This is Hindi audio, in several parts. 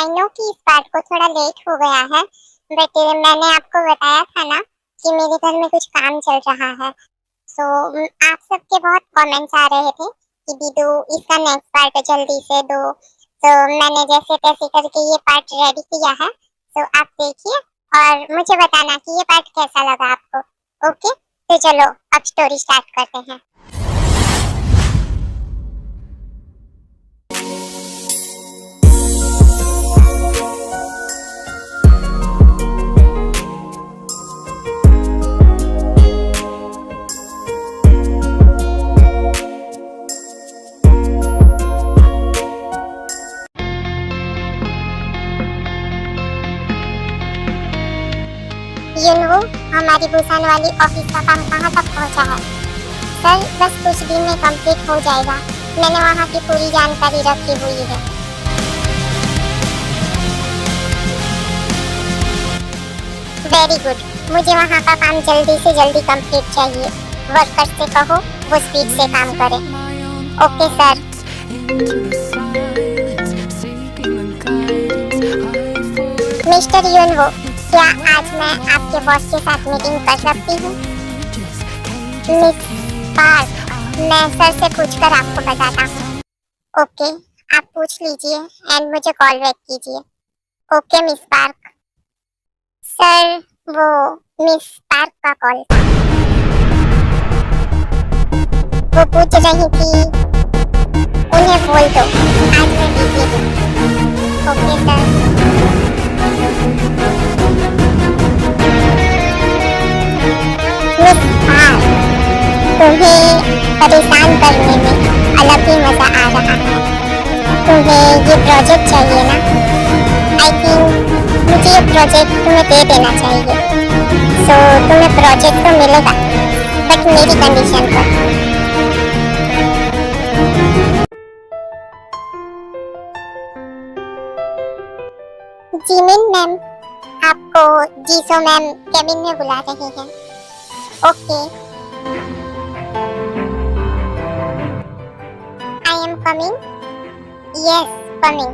आई नो कि इस बात को थोड़ा लेट हो गया है, बट मैंने आपको बताया था ना कि मेरे घर में कुछ काम चल रहा है। सो आप सबके बहुत कमेंट्स आ रहे थे कि दीदू इसका नेक्स्ट पार्ट जल्दी से दो। तो मैंने जैसे तैसे करके ये पार्ट रेडी किया है। तो आप देखिए और मुझे बताना कि ये पार्ट कैसा लगा आपको। ओके, तो चलो अब स्टोरी स्टार्ट करते हैं। हमारी बुसान वाली ऑफिस का काम कहाँ तक पहुँचा है? सर बस कुछ दिन में कंप्लीट हो जाएगा। मैंने वहाँ की पूरी जानकारी रखी हुई है। वेरी गुड, मुझे वहाँ का काम जल्दी से जल्दी कंप्लीट चाहिए। वर्कर्स से कहो वो स्पीड से काम करें। Okay sir. मिस्टर युनवो, क्या आज मैं आपके बॉस के साथ मीटिंग कर सकती हूँ? मिस पार्क, मैं सर से पूछकर आपको बताता हूँ। ओके, आप पूछ लीजिए एंड मुझे कॉल बैक कीजिए। Okay miss park. सर वो मिस पार्क का कॉल था। वो पूछ रही थी, उन्हें बोल दो आज मैं बिजी हूँ। Okay sir. तुम्हें परेशान करने में अलग ही मजा आ रहा है। तुम्हें ये प्रोजेक्ट चाहिए ना? आई थिंक मुझे ये प्रोजेक्ट तुम्हें दे देना चाहिए। सो तुम्हें प्रोजेक्ट तो मिलेगा, बट मेरी कंडीशन पर। जिमिन मैम, आपको जीसो मैम केबिन में बुला रही हैं। Okay. I am coming. Yes coming.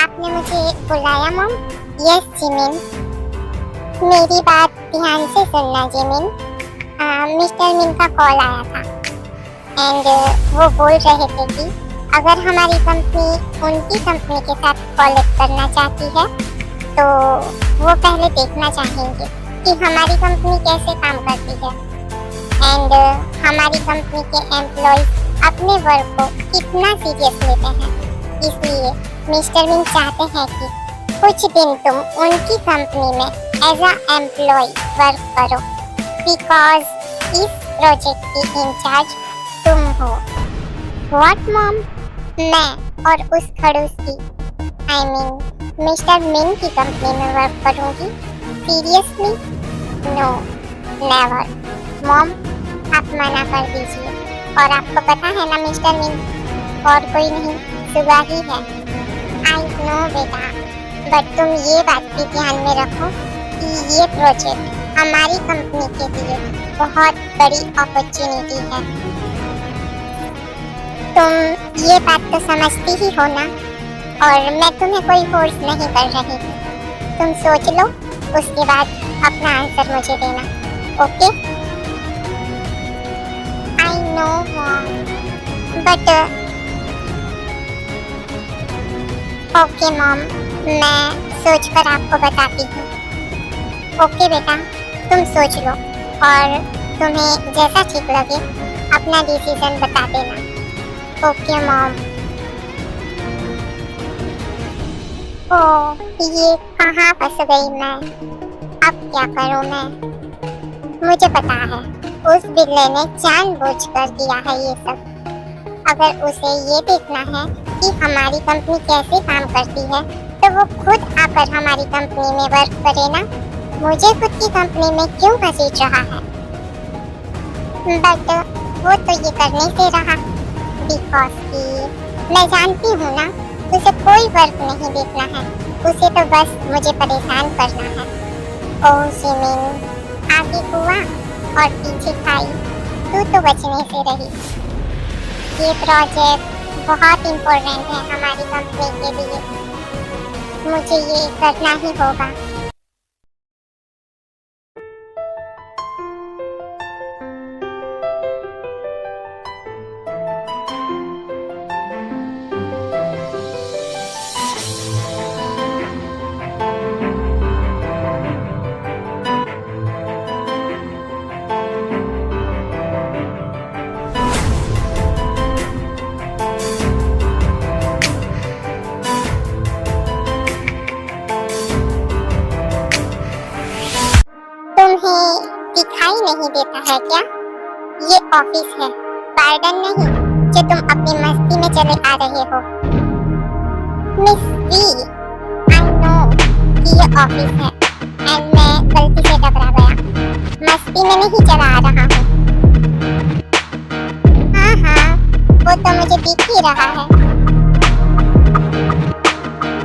आपने मुझे बुलाया मॉम? Yes Jimin. मेरी बात ध्यान से सुनना जिमिन। मिस्टर मिन का कॉल आया था एंड वो बोल रहे थे कि अगर हमारी कंपनी उनकी कंपनी के साथ कोलैब करना चाहती है तो वो पहले देखना चाहेंगे कि हमारी कंपनी कैसे काम करती है एंड हमारी कंपनी के एम्प्लॉयज अपने वर्क को कितना सीरियस लेते हैं। इसलिए मिस्टर मिन चाहते हैं कि कुछ दिन तुम उनकी कंपनी में एज अ एम्प्लॉय वर्क करो, बिकॉज इस प्रोजेक्ट की इंचार्ज तुम हो। What mom? मैं और उस खड़ूस की आई मीन मिस्टर मिन की कंपनी में वर्क करूंगी? सीरियसली? No never. मॉम आप मना कर दीजिए। और आपको पता है ना मिस्टर मिन और कोई नहीं सुबह ही है। आई नो बेटा, बट तुम ये बात भी ध्यान में रखो कि ये प्रोजेक्ट हमारी कंपनी के लिए बहुत बड़ी अपॉर्चुनिटी है। तुम ये बात तो समझती ही हो ना, और मैं तुम्हें कोई फोर्स नहीं कर रही हूँ। तुम सोच लो, उसके बाद अपना आंसर मुझे देना। Okay? I know mom, but okay mom, मैं सोचकर आपको बताती हूँ। ओके बेटा, तुम सोच लो और तुम्हें जैसा ठीक लगे अपना डिसीजन बता देना। Okay mom. ओह, ये कहाँ फंस गई मैं? अब क्या करूँ मैं? मुझे पता है उस बिल्ले ने जानबूझकर किया है ये सब। अगर उसे ये देखना है कि हमारी कंपनी कैसे काम करती है तो वो खुद आकर हमारी कंपनी में वर्क करे ना। मुझे खुद की कंपनी में क्यों घसीट रहा है? बट वो तो ये करने से रहा बिकॉज कि मैं जानती हूँ ना, उसे कोई वर्क नहीं देखना है, उसे तो बस मुझे परेशान करना है। ओह जिमिन, आगे हुआ और पीछे खाई, तू तो बचने से रही। ये प्रोजेक्ट बहुत इम्पोर्टेंट है हमारी कंपनी के लिए मुझे ये करना ही होगा। तुम्हें दिखाई नहीं देता है क्या? ये ऑफिस है, गार्डन नहीं जो तुम अपनी मस्ती में चले आ रहे हो। मिस वी, आई नो कि ये ऑफिस है एंड मैं गलती से टकरा गया। मस्ती में नहीं चला आ रहा हूँ। हाँ, वो तो मुझे दिख ही रहा है।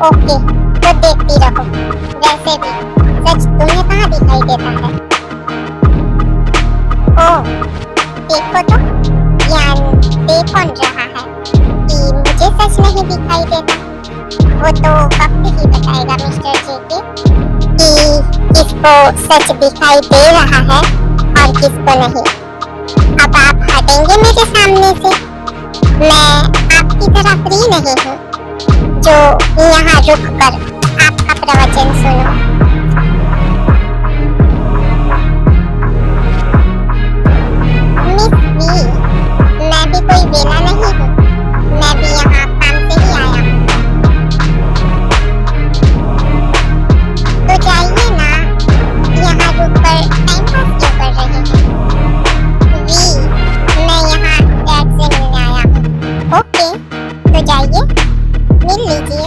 ओके, तो देखती रहो। वैसे भी सच तुम्हें कहाँ दिखाई देता है? ओह, देखो तो, यानी देख कौन रहा है कि मुझे सच नहीं दिखाई देता। वो तो वक्त ही बताएगा मिस्टर जेके कि किसको सच दिखाई दे रहा है और किसको नहीं। अब आप हटेंगे मेरे सामने से? मैं आपकी तरह फ्री नहीं हूँ जो यहाँ रुक कर आपका प्रवचन सुनो। मिस वी, मैं भी कोई वेला नहीं हूँ। मैं भी यहाँ काम से ही आया हूँ। तो जाइए ना, यहाँ रुक कर टाइम पास क्यों कर रहे हैं? वी, मैं यहाँ डैड से मिलने आया हूँ। ओके, तो जाइए, मिल लीजिए।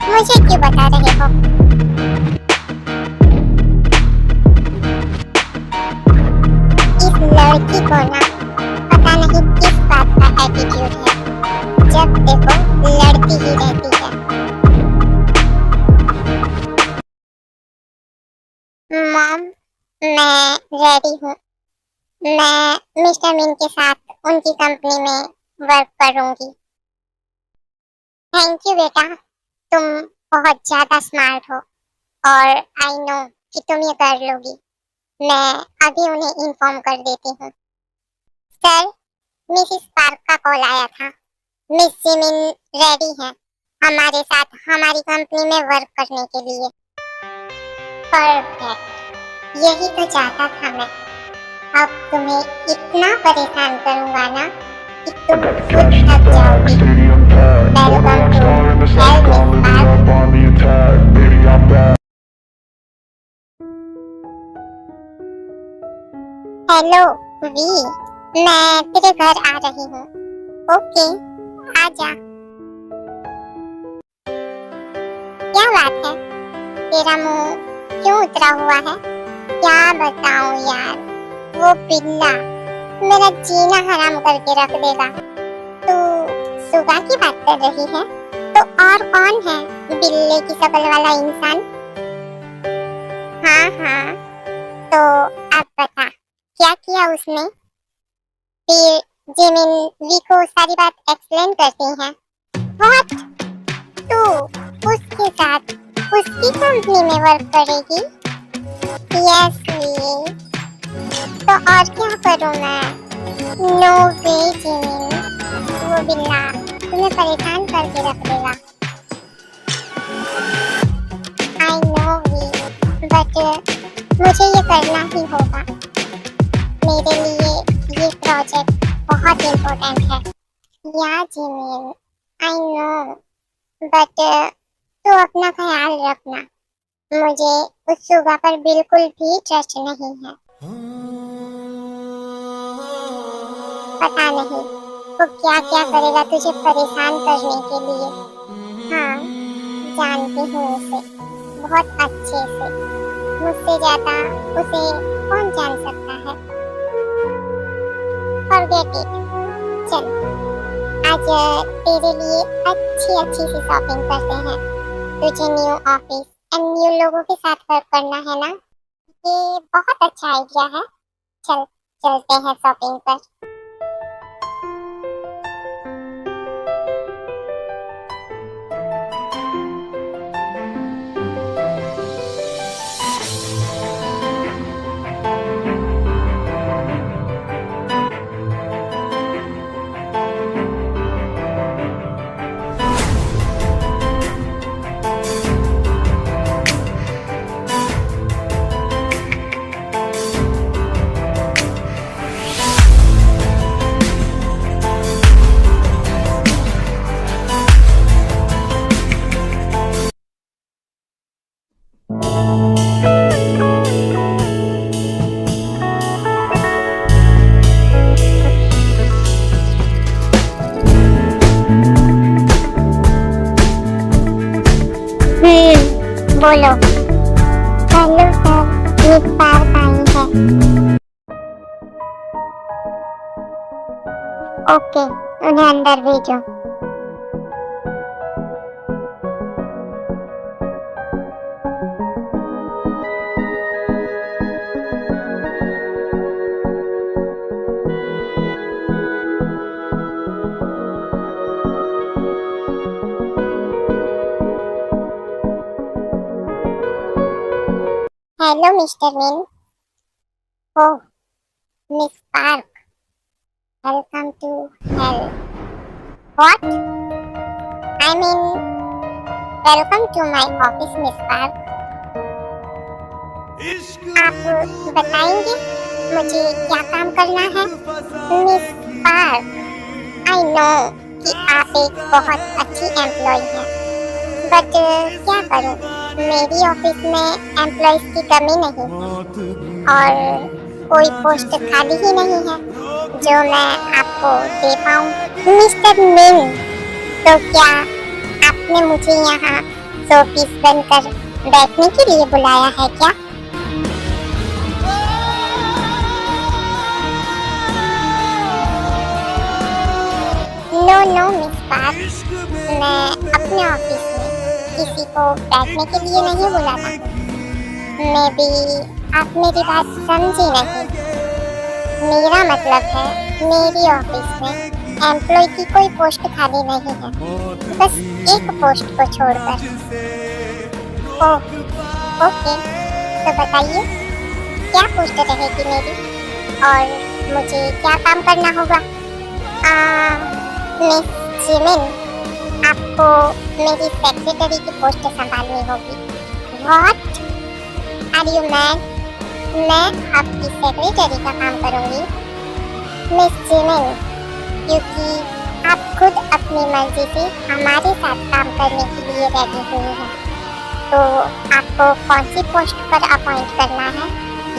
मुझे क्यों बता रहे हो? इस लड़की को ना पता नहीं किस बात का एटीट्यूड है। जब देखो लड़ती ही रहती है। मॉम, मैं रेडी हूँ। मैं मिस्टर मिन के साथ उनकी कंपनी में वर्क करूँगी। थैंक यू बेटा, तुम बहुत ज्यादा स्मार्ट हो और आई नो कि तुम ये कर लोगी। मैं अभी उन्हें इन्फॉर्म कर देती हूँ। सर, मिसिस पार्क का कॉल आया था। मिस जिमिन रेडी है हमारे साथ हमारी कंपनी में वर्क करने के लिए। परफेक्ट, यही तो चाहता था मैं। अब तुम्हें इतना परेशान करूँगा ना कि तुम खुद थक जाओगी। वेलकम टू हेलो वी, मैं तेरे घर आ रही हूँ। ओके, आजा। क्या बात है, तेरा मुंह क्यों उतरा हुआ है? क्या बताऊं यार, वो बिल्ला मेरा जीना हराम करके रख देगा। तू सुगा की बात कर रही है? तो और कौन है बिल्ले की शक्ल वाला इंसान? हाँ, तो अब बता क्या किया उसने? फिर जिमिन वी को सारी बात एक्सप्लेन करती हैं। व्हाट? तू उसके साथ उसकी कंपनी में वर्क करेगी? यस वी, तो और क्या करूँ मैं? नो वे जिमिन, वो बिल्ला तुम्हें परेशान करके रख देगा। आई नो वी, बट मुझे ये करना ही होगा। मेरे लिए ये प्रोजेक्ट बहुत इम्पोर्टेंट है। या जिमिन, आई नो, बट तू अपना ख्याल रखना। मुझे उस सुगा पर बिल्कुल भी ट्रस्ट नहीं है। पता नहीं वो क्या क्या करेगा तुझे परेशान करने के लिए। हाँ, जानती हूँ उसे बहुत अच्छे से। मुझसे ज्यादा उसे कौन जान सकता है। Forget it. चल, आज तेरे लिए अच्छी अच्छी सी शॉपिंग करते हैं। तुझे न्यू ऑफिस एंड न्यू लोगों के साथ वर्क करना है ना? ये बहुत अच्छा आइडिया है। चल, चलते हैं शॉपिंग पर। बोलो। हेलो सर, मिस पार्क आई है। ओके, उन्हें अंदर भेजो। Hello mister Min. Oh, miss Park, welcome to hell. What? I mean welcome to my office miss Park. आप बताएंगे मुझे क्या काम करना है? मिस पार्क, आई नो कि आप एक बहुत अच्छी एम्प्लॉय हैं, बट क्या करूं, मेरी ऑफिस में एम्प्लॉयज की कमी नहीं और कोई पोस्ट खाली ही नहीं है जो मैं आपको दे पाऊं। मिस्टर मिन, तो क्या आपने मुझे यहाँ शोपीस बनकर बैठने के लिए बुलाया है क्या? नो नो मिस पार्क, मैं अपने ऑफिस में किसी को बैठने के लिए नहीं बुलाता। मे बी आप मेरी बात समझी नहीं। मेरा मतलब है मेरी ऑफिस में एम्प्लॉय की कोई पोस्ट खाली नहीं है, बस एक पोस्ट को छोड़कर। ओह, ओके, तो बताइए क्या पोस्ट रहेगी मेरी और मुझे क्या काम करना होगा? मिस जिमिन, आपको मेरी सेक्रेटरी की पोस्ट संभालनी होगी। व्हाट? Are you mad? मैं आपकी सेक्रेटरी का काम करूंगी? मिस जिमिन, क्योंकि आप खुद अपनी मर्जी से हमारे साथ काम करने के लिए रेडी हुई हैं, तो आपको कौन सी पोस्ट पर अपॉइंट करना है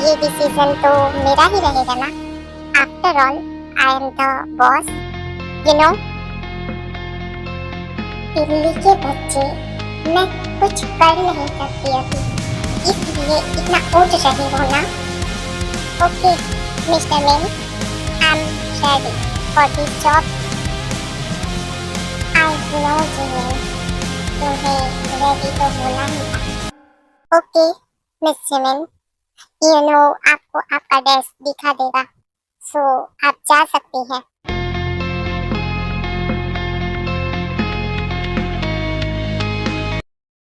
ये डिसीजन तो मेरा ही रहेगा ना। After all I am the boss, you know. Delhi के बच्चे, मैं कुछ कर नहीं सकती अभी, इसलिए इतना उठ रही हो ना। ओके मिस्टर मिन, I am ready for this job. I know Jimin, तुम्हें रेडी तो होना ही था। Okay miss Jimin, you know आपको आपका डेस्क दिखा देगा, सो आप जा सकती हैं।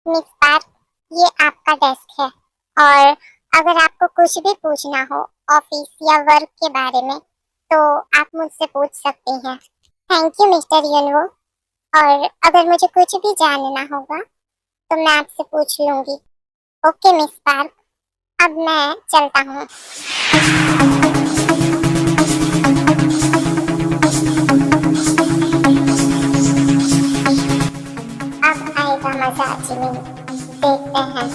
मिस पार्क, ये आपका डेस्क है और अगर आपको कुछ भी पूछना हो ऑफिस या वर्क के बारे में तो आप मुझसे पूछ सकती हैं। थैंक यू मिस्टर यूनवो, और अगर मुझे कुछ भी जानना होगा तो मैं आपसे पूछ लूंगी। ओके मिस पार्क, अब मैं चलता हूँ। अब आएगा मजा जिमिन, देखते हैं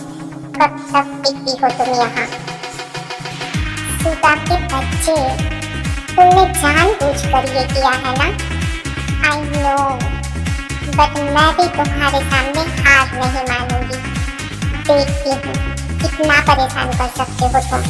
कब तक टिकी हो तुम यहाँ। सुधा के बच्चे, तुमने जानबूझकर ये किया है ना? आई नो, बट मैं भी तुम्हारे सामने हार नहीं मानूंगी। देखती हूँ कितना परेशान कर सकते हो तुम।